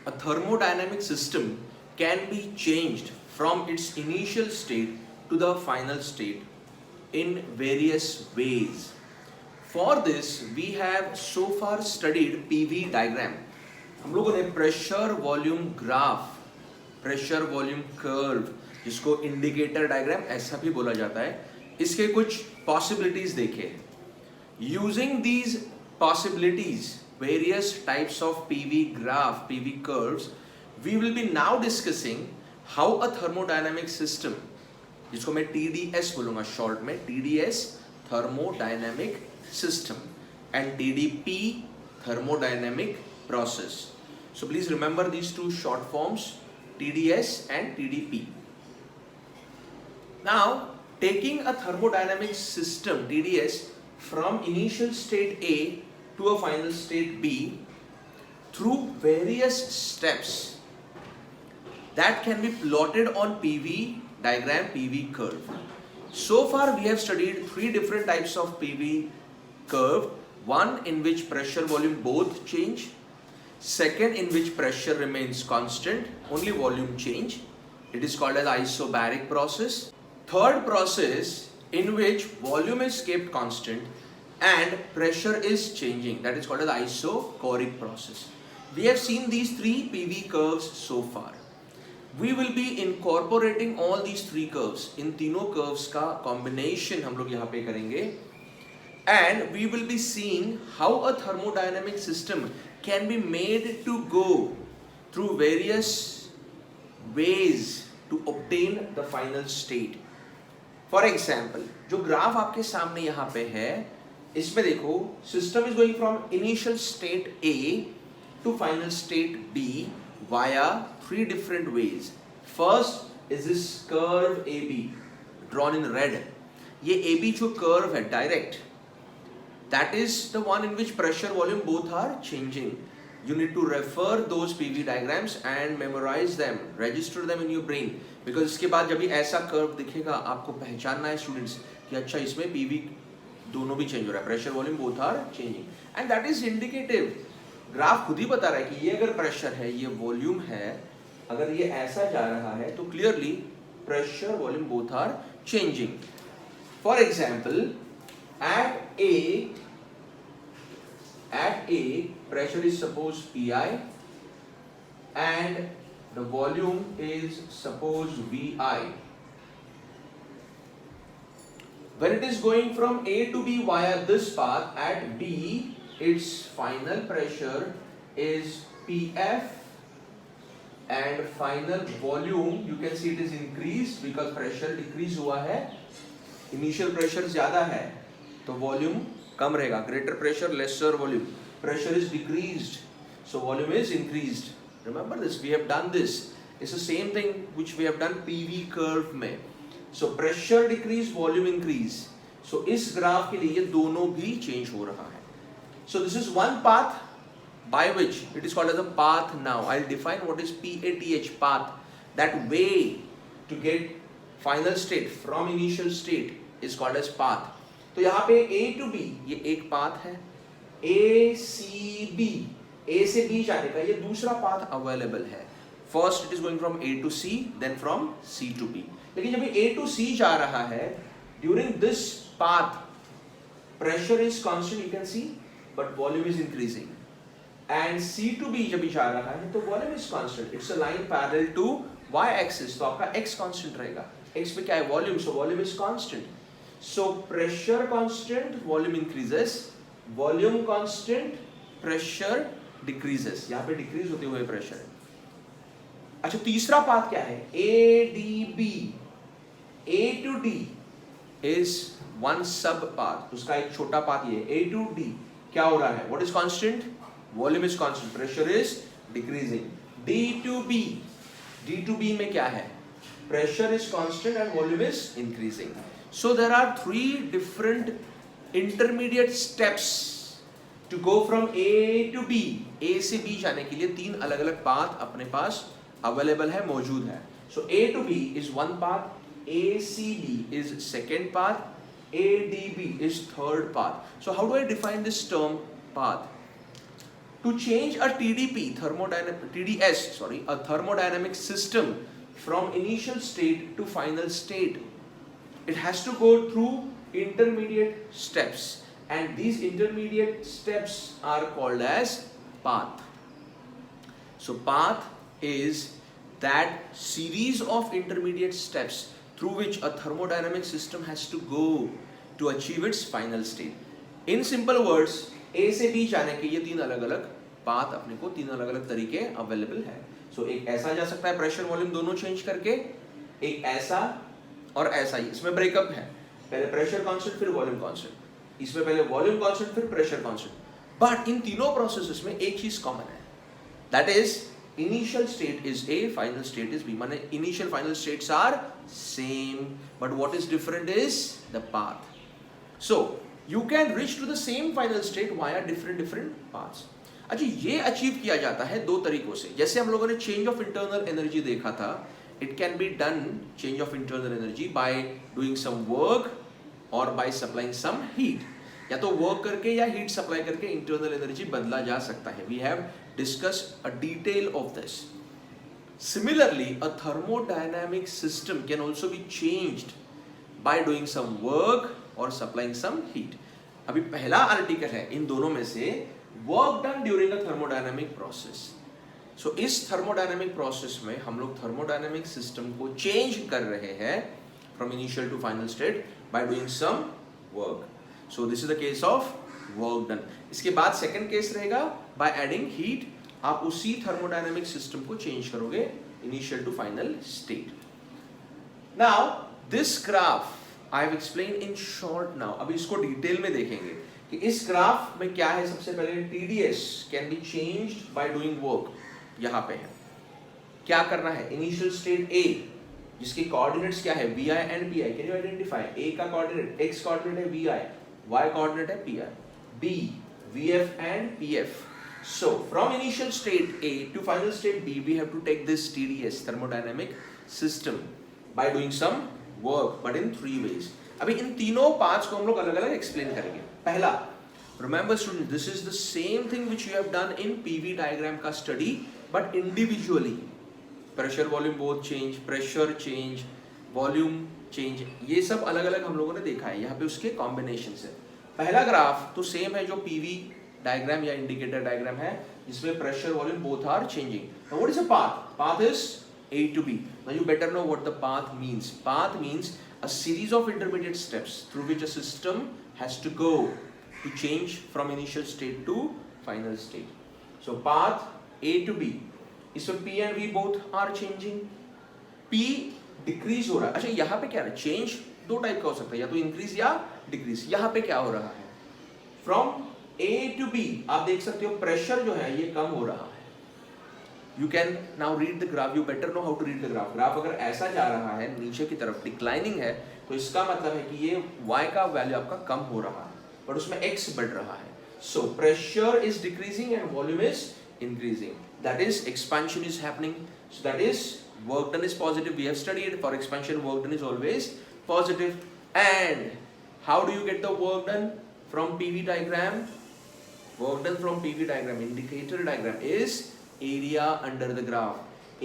a thermodynamic system can be changed from its initial state to the final state in various ways. For this, we have so far studied PV diagram. हम लोगों ने pressure volume graph, pressure volume curve, जिसको indicator diagram ऐसा भी बोला जाता है, इसके कुछ पॉसिबिलिटीज देखे. Using these possibilities, various types of PV graph, PV curves, we will be now discussing how a thermodynamic system, जिसको मैं TDS बोलूँगा शॉर्ट में, TDS thermodynamic system and TDP thermodynamic process. So please remember these two short forms, TDS and TDP. Now, taking a thermodynamic system TDS from initial state A to a final state B through various steps that can be plotted on PV diagram, PV curve. So far we have studied three different types of PV curve. One in which pressure volume both change, second in which pressure remains constant, only volume change, it is called as isobaric process. Third process in which volume is kept constant and pressure is changing, that is called as isochoric process. We have seen these three PV curves so far. We will be incorporating all these three curves. इन तीनों curves का combination हम लोग यहाँ पे करेंगे, and we will be seeing how a thermodynamic system can be made to go through various ways to obtain the final state. For example, जो graph आपके सामने यहाँ पे है, इसमें देखो, system is going from initial state A to final state B via three different ways. First is this curve AB drawn in red. ये AB जो curve है direct, that is the one in which pressure volume both are changing. You need to refer those PV diagrams and memorize them, register them in your brain, because इसके बाद जब भी ऐसा curve दिखेगा आपको पहचानना है students कि अच्छा इसमें PV दोनों भी चेंज हो रहा है, pressure volume both are changing, and that is indicative. Graph खुद ही बता रहा है कि ये अगर प्रेशर है, ये वॉल्यूम है, अगर ये ऐसा जा रहा है तो clearly pressure volume both are changing. For example, at a pressure is suppose PI and the volume is suppose VI. When it is going from A to B via this path, at B, its final pressure is PF and final volume, you can see it is increased because pressure decrease हुआ है. Initial pressure ज़्यादा है तो volume कम रहेगा. Greater pressure, lesser volume. Pressure is decreased, so volume is increased. Remember this, we have done this. It's the same thing which we have done PV curve में. So pressure decrease, volume increase. So इस graph के लिए ये दोनों भी change हो रहा है. So this is one path by which it is called as a path. Now I'll define what is PATH, path. That way to get final state from initial state is called as path. तो यहाँ पे A to B ये एक path है. ACB, A से B जाने का ये दूसरा path available है. First it is going from A to C, then from C to B. लेकिन जब A to C जा रहा है, during this path pressure is constant, you can see, but volume is increasing. And C to B जब जा रहा है तो volume is constant. It's a line parallel to y axis, तो आपका x constant रहेगा. x पे क्या है? Volume, so volume is constant. So pressure constant, volume increases. Volume constant, pressure decreases. यहाँ पे decrease होते हुए pressure है. अच्छा, तीसरा पाथ क्या है? ADB. A to D is one sub path. उसका एक छोटा पाथ ये. A to D क्या हो रहा है? What is constant? Volume is constant. Pressure is decreasing. D to B. D to B में क्या है? Pressure is constant and volume is increasing. So there are three different intermediate steps to go from A to B. A से B जाने के लिए तीन अलग अलग पाथ अपने पास अवेलेबल है, मौजूद है. So A to B is one path, ACB is second path, ADB is third path. So how do I define this term path? to change a thermodynamic system from initial state to final state, it has to go through intermediate steps, and these intermediate steps are called as path. So path is that series of intermediate steps through which a thermodynamic system has to go to achieve its final state. In simple words, A से B जाने के ये तीन अलग अलग path अपने को तीन अलग अलग तरीके अवेलेबल है. सो एक ऐसा जा सकता है प्रेशर वॉल्यूम दोनों चेंज करके, एक ऐसा और ऐसा ही. इसमें ब्रेकअप है, पहले प्रेशर कांस्टेंट फिर वॉल्यूम कांस्टेंट, इसमें पहले वॉल्यूम कांस्टेंट फिर प्रेशर कांस्टेंट. बट इन तीनों प्रोसेसेस में एक चीज कॉमन है, that is initial state is A, final state is B. माने initial final states are same, but what is different is the path. So you can reach to the same final state via different paths. अच्छा, ये achieve किया जाता है दो तरीकों से. जैसे हम लोगों ने चेंज ऑफ इंटरनल एनर्जी देखा था, it can be done change of internal energy by doing some work और बाय सप्लाइंग सम हीट. या तो वर्क करके या हीट सप्लाई करके इंटरनल एनर्जी बदला जा सकता है. We have discussed a detail of this. Similarly a thermodynamic system can also be changed by doing some work और सप्लाइंग सम हीट. अभी पहला आर्टिकल है इन दोनों में से, वर्क डन ड्यूरिंग अ थर्मोडायनामिक प्रोसेस. सो इस थर्मोडायनामिक प्रोसेस में हम लोग थर्मोडायनामिक सिस्टम को चेंज कर रहे हैं from initial to final state by doing some work. So this is the case of work done. इसके बाद सेकंड केस रहेगा by adding heat. आप उसी थर्मोडायनामिक सिस्टम को चेंज करोगे initial to final state. Now this graph I have explained in short now. अभी इसको detail में देखेंगे कि इस ग्राफ में क्या है. सबसे पहले TDS can be changed by doing work. यहाँ पे है क्या करना है. इनिशियल स्टेट A जिसके कोऑर्डिनेट्स क्या है Vi and Pi. Can you identify? A का कोऑर्डिनेट x कोऑर्डिनेट है Vi, y coordinate है Pi, B Vf and Pf. So from initial state A to final state B we have to take this TDS thermodynamic system by doing some work, but in three ways. अभी इन तीनों parts को हम लोग अलग अलग explain करेंगे. पहला, remember students, this is the same thing which you have done in PV diagram का study, but individually. Pressure volume both change, pressure change, volume change, ये सब अलग अलग हम लोगों ने देखा है. यहाँ पे उसके कॉम्बिनेशन है. पहला ग्राफ तो सेम है जो पीवी डायग्राम या इंडिकेटर डायग्राम है, जिसमें pressure volume both are changing. Now what is a path? Path is A to B. Now you better know what the path means. Path means a series of intermediate steps through which a system has to go to change from initial state to final state. So path A to B. इसमें P and V both are changing. P decrease हो रहा है. अच्छा, यहाँ पे क्या है, change दो टाइप का हो सकता है, या तो इंक्रीज या डिक्रीज. यहाँ पे क्या हो रहा है, फ्रॉम A to B आप देख सकते हो प्रेशर जो है ये कम हो रहा है. You can now read the graph. You better know how to read the graph. Graph अगर ऐसा जा रहा है नीचे की तरफ डिक्लाइनिंग है, तो इसका मतलब है कि ये Y का वैल्यू आपका कम हो रहा है, बट उसमें X बढ़ रहा है. So pressure is decreasing and volume is increasing. That is expansion is happening. So that is work done is positive. We have studied for expansion, work done is always positive. And how do you get the work done from PV diagram? Work done from PV diagram, indicator diagram, is area under the graph.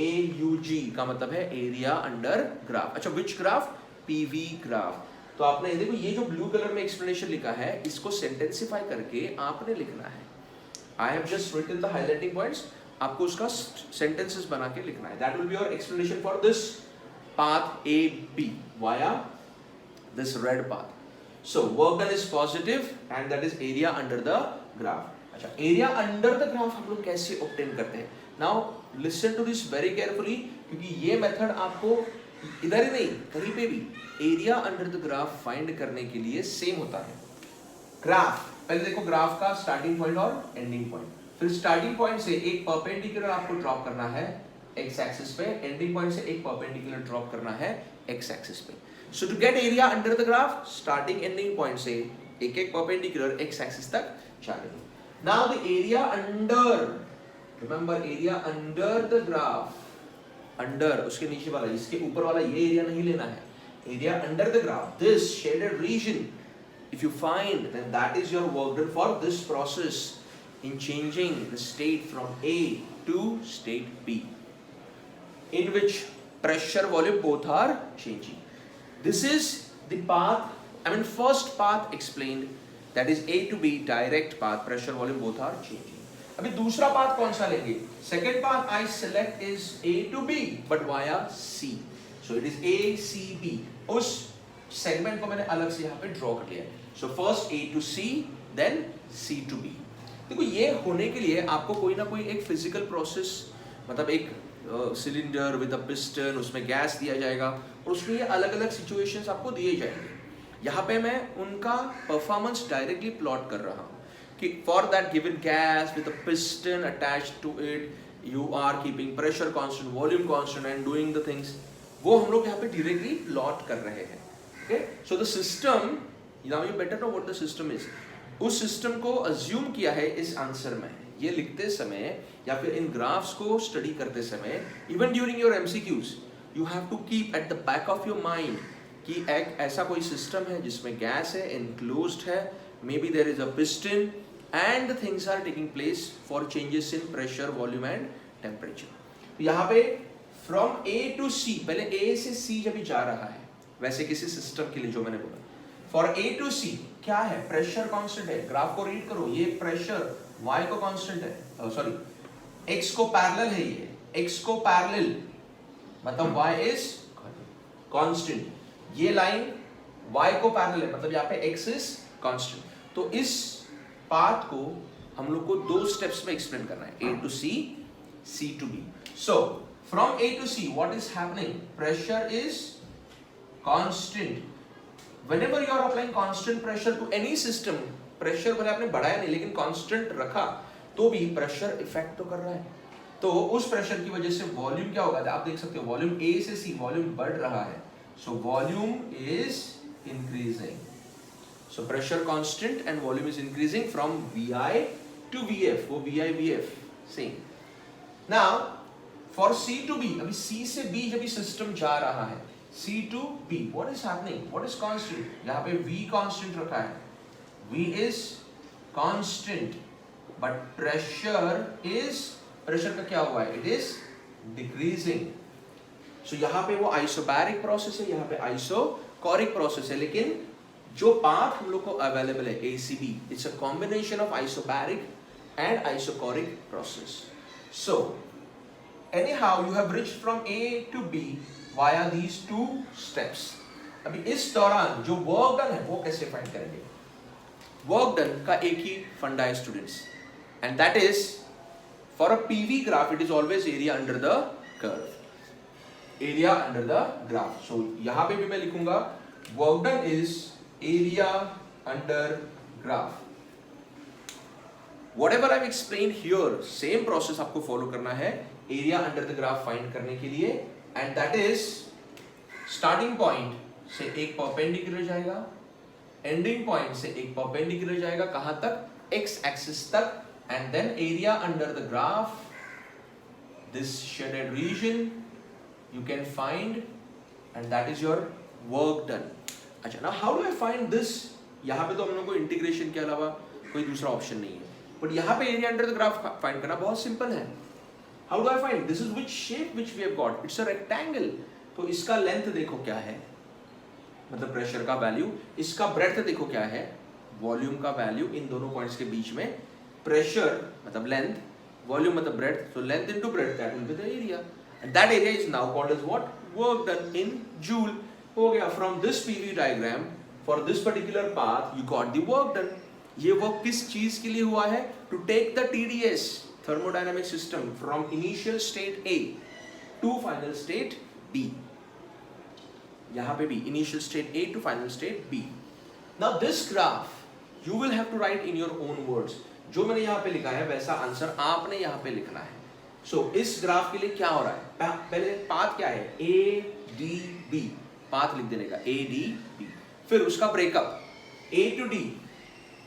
AUG का मतलब है area under graph. अच्छा, which graph? PV graph. तो आपने देखो ये जो blue colour में एक्सप्लेनेशन लिखा है, इसको सेंटेंसिफाई करके आपने लिखना है. I have just written the highlighting points. आपको उसका सेंटेंसेस बना के लिखना है. That will be your explanation for this path A B via this red path. So work done is positive and that is area under the graph. अच्छा, area under the graph हम लोग कैसे obtain करते हैं? Now listen to this very carefully, क्योंकि ये method आपको इधर ही नहीं कहीं पे भी area under the graph find करने के लिए सेम होता है. ग्राफ, पहले देखो ग्राफ का स्टार्टिंग पॉइंट और एंडिंग पॉइंट. फिर स्टार्टिंग पॉइंट से एक परपेंडिकुलर आपको ड्रॉप करना है x एक्सिस पे, एंडिंग पॉइंट से एक परपेंडिकुलर ड्रॉप करना है x एक्सिस पे. So to get area under the graph, starting ending point से एक एक परपेंडिकुलर x एक्सिस तक चलेंगे. Now the area under, remember area under the graph, under उसके नीचे वाला, इसके ऊपर वाला ये एरिया नहीं लेना है. Area under the graph, this shaded region, if you find, then that is your work done for this process. in changing the state from A to state B, in which pressure volume both are changing. This is the path, first path explained, that is A to B direct path, pressure volume both are changing. अभी दूसरा path कौन सा लेंगे? Second path I select is A to B but via C, so it is A C B. उस segment को मैंने अलग से यहाँ पे ड्रॉ कर लिया है. So first A to C then C to B. देखो ये होने के लिए आपको कोई ना कोई एक फिजिकल प्रोसेस, मतलब एक सिलेंडर विद अ पिस्टन, उसमें गैस दिया जाएगा और उसमें ये अलग अलग सिचुएशंस आपको दिए जाएंगे. यहाँ पे मैं उनका परफॉर्मेंस डायरेक्टली प्लॉट कर रहा हूँ कि for that given gas with a piston attached to it you are keeping pressure constant, volume constant and doing the things, वो हम लोग यहाँ पे डायरेक्टली प्लॉट कर रहे हैं. Okay, so the system, now you better know what the system is. उस system को अज्यूम किया है इस आंसर में. ये लिखते समय या फिर इन ग्राफ्स को स्टडी करते समय, even during your MCQs, you have to keep at the back of your mind कि एक ऐसा कोई सिस्टम है जिसमें गैस है, एनक्लोज्ड है, may be there is a piston and the things are taking place for changes in pressure, volume and temperature. यहाँ पे फ्रॉम ए टू सी, पहले ए से सी जब जा रहा है वैसे किसी सिस्टम के लिए जो मैंने बोला, फॉर ए टू सी क्या है? प्रेशर कांस्टेंट है. ग्राफ को रीड करो, ये प्रेशर y को कांस्टेंट है, सॉरी x को पैरेलल है, ये x को पैरेलल मतलब y इज कांस्टेंट. ये लाइन y को पैरेलल है मतलब यहाँ पे x इज कांस्टेंट. तो इस पाथ को हम लोग को दो स्टेप्स में एक्सप्लेन करना है, a to c, c to b. So from a to c what is happening? Pressure is constant. Whenever you are applying constant pressure to any system, pressure भले आपने बढ़ाया नहीं लेकिन कांस्टेंट रखा तो भी प्रेशर इफेक्ट तो कर रहा है. तो उस प्रेशर की वजह से वॉल्यूम क्या होगा? आप देख सकते हो वॉल्यूम A से C वॉल्यूम बढ़ रहा है, so volume is increasing. So pressure constant and volume is increasing from VI to VF, वो VI VF same. Now for C to B, अभी C से B जब सिस्टम जा रहा है, C to B, what is happening? What is constant? यहाँ पे V constant रखा है. V is constant, but pressure का क्या हुआ है? It is decreasing. So यहाँ पे वो isobaric process है, यहाँ पे isochoric process है, लेकिन जो path हम लोग को available है ACB, it's a combination of isobaric and isochoric process. So anyhow you have reached from A to B via these two steps. अभी इस दौरान जो वर्क डन है वो कैसे फाइंड करेंगे? वर्क डन का एक ही फंडा है students, and that is for a PV graph it is always area under the curve, area under the graph. So यहां पे भी मैं लिखूंगा work done is area under graph. Whatever I've explained here, same process आपको follow करना है area under the graph find करने के लिए. And that is starting point से एक परपेंडिकुलर जाएगा, एंडिंग पॉइंट से एक परपेंडिकुलर जाएगा, कहां तक? x एक्सिस तक. and then area under the graph, this shaded region you can find, and that is your work done. अच्छा, now how do I find this? यहाँ पे तो हम लोग को इंटीग्रेशन के अलावा कोई दूसरा ऑप्शन नहीं है, बट यहाँ पे area under the graph find करना बहुत सिंपल है. How do I find? This is which shape which we have got. It's a rectangle. तो इसका लेंथ देखो क्या है, मतलब प्रेशर का वैल्यू. इसका ब्रेड्थ देखो क्या है, वॉल्यूम का वैल्यू. इन दोनों पॉइंट्स के बीच में प्रेशर मतलब लेंथ, वॉल्यूम मतलब breadth. So length into breadth, that will be the area. And that area is now called as what? Work done in joule. हो गया. From this PV diagram, for this particular path, you got the work done. ये work किस चीज के लिए हुआ है? To take the TDS, thermodynamic system, from initial state A to final state B. यहाँ पे भी initial state A to final state B. Now this graph you will have to write in your own words. जो मैंने यहाँ पे लिखा है वैसा आंसर आपने यहाँ पे लिखना है. So इस ग्राफ के लिए क्या हो रहा है? पहले पाथ क्या है? A D B. पाथ लिख देने का A D B. फिर उसका ब्रेकअप A to D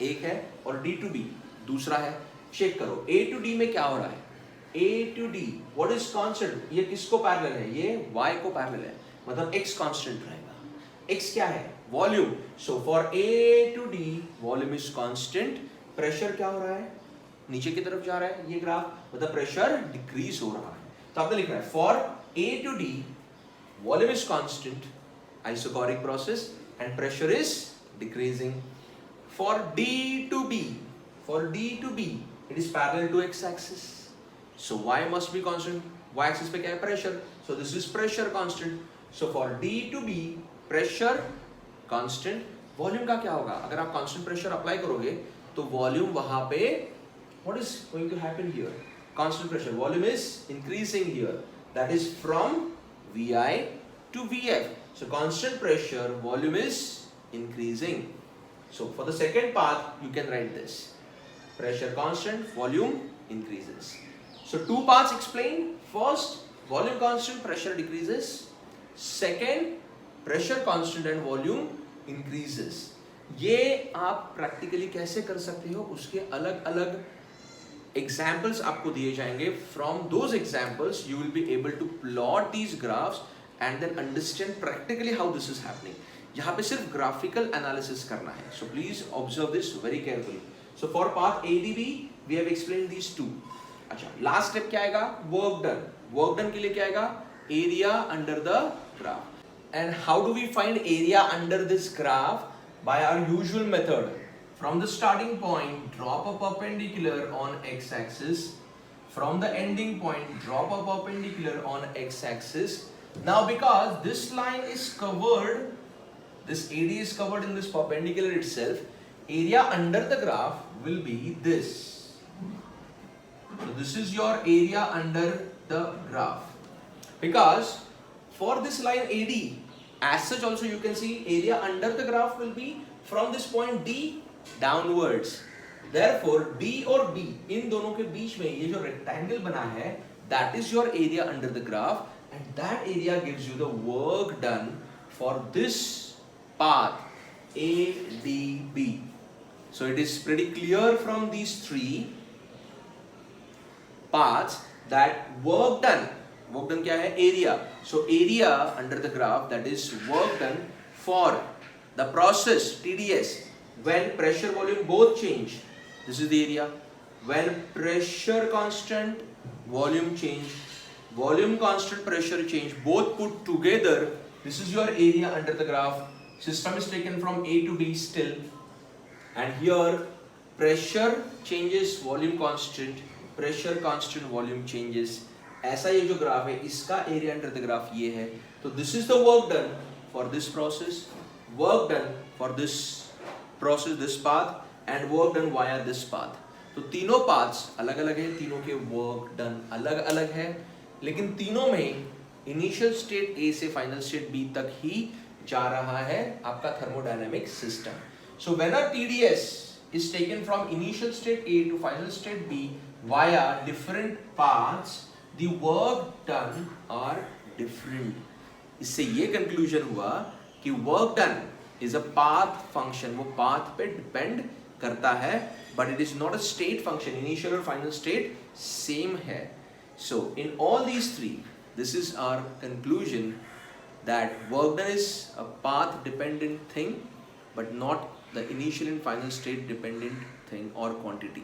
एक है और D to B दूसरा है. चेक करो A to D में क्या हो रहा है. A to D what is constant? ये किसको पैरेलल है? ये Y को पैरेलल है, मतलब X कांस्टेंट रहेगा. X क्या है? Volume. So for A to D volume is constant. Pressure क्या हो रहा है? नीचे की तरफ जा रहा है ये ग्राफ, मतलब प्रेशर डिक्रीज हो रहा है। तो आपने लिखना है for A to D volume is constant, isochoric process, and pressure is decreasing. For D to B it is parallel to x axis, so y must be constant, y axis पे क्या है pressure, so this is pressure constant, so for D to B pressure constant, volume का क्या होगा, अगर आप constant pressure apply करोगे तो वॉल्यूम वहां पे what is going to happen here, constant pressure, volume is increasing here, that is from VI to VF, so constant pressure volume is increasing. So for the second path you can write this, pressure constant, volume increases. So two paths explained. First, volume constant, pressure decreases. Second, pressure constant and volume increases. ये आप practically कैसे कर सकते हो, उसके अलग अलग examples आपको दिए जाएंगे. From those examples you will be able to plot these graphs and then understand practically how this is happening. यहाँ पे सिर्फ ग्राफिकल एनालिसिस करना है, so please observe this very carefully. So for path ADB we have explained these two. अच्छा, last step क्या आएगा, work done. Work done के लिए क्या आएगा, area under the graph. And how do we find area under this graph, by our usual method. From the starting point, drop a perpendicular on x-axis. From the ending point, drop a perpendicular on x-axis. Now, because this line is covered, this AD is covered in this perpendicular itself, area under the graph will be this. So, this is your area under the graph. Because for this line AD, as such also you can see area under the graph will be from this point D downwards. Therefore D और B इन दोनों के बीच में ये जो rectangle बना है, that is your area under the graph, and that area gives you the work done for this path ADB. So it is pretty clear from these three paths that work done क्या है, area. So area under the graph, that is work done for the process TDS when pressure volume both change. This is the area. When pressure constant, volume change, volume constant, pressure change, both put together, this is your area under the graph. System is taken from A to B still, and here pressure changes, volume constant, pressure constant, volume changes. ऐसा ये जो graph है इसका area under the graph ये है. तो this is the work done for this process, work done for this process, this path, and work done via this path. तो तीनों पाथ्स अलग अलग है, तीनों के वर्क डन अलग अलग है, लेकिन तीनों में इनिशियल स्टेट A से फाइनल स्टेट B तक ही जा रहा है आपका thermodynamic system. So when a TDS is taken from initial state A to final state B via different paths, the work done are different. इससे ये कंक्लूजन हुआ कि work done is a path function, वो path पे depend करता है, but it is not a state function. Initial और final state same है. So in all these three, this is our conclusion that work done is a path dependent thing, but not the initial and final state dependent thing or quantity.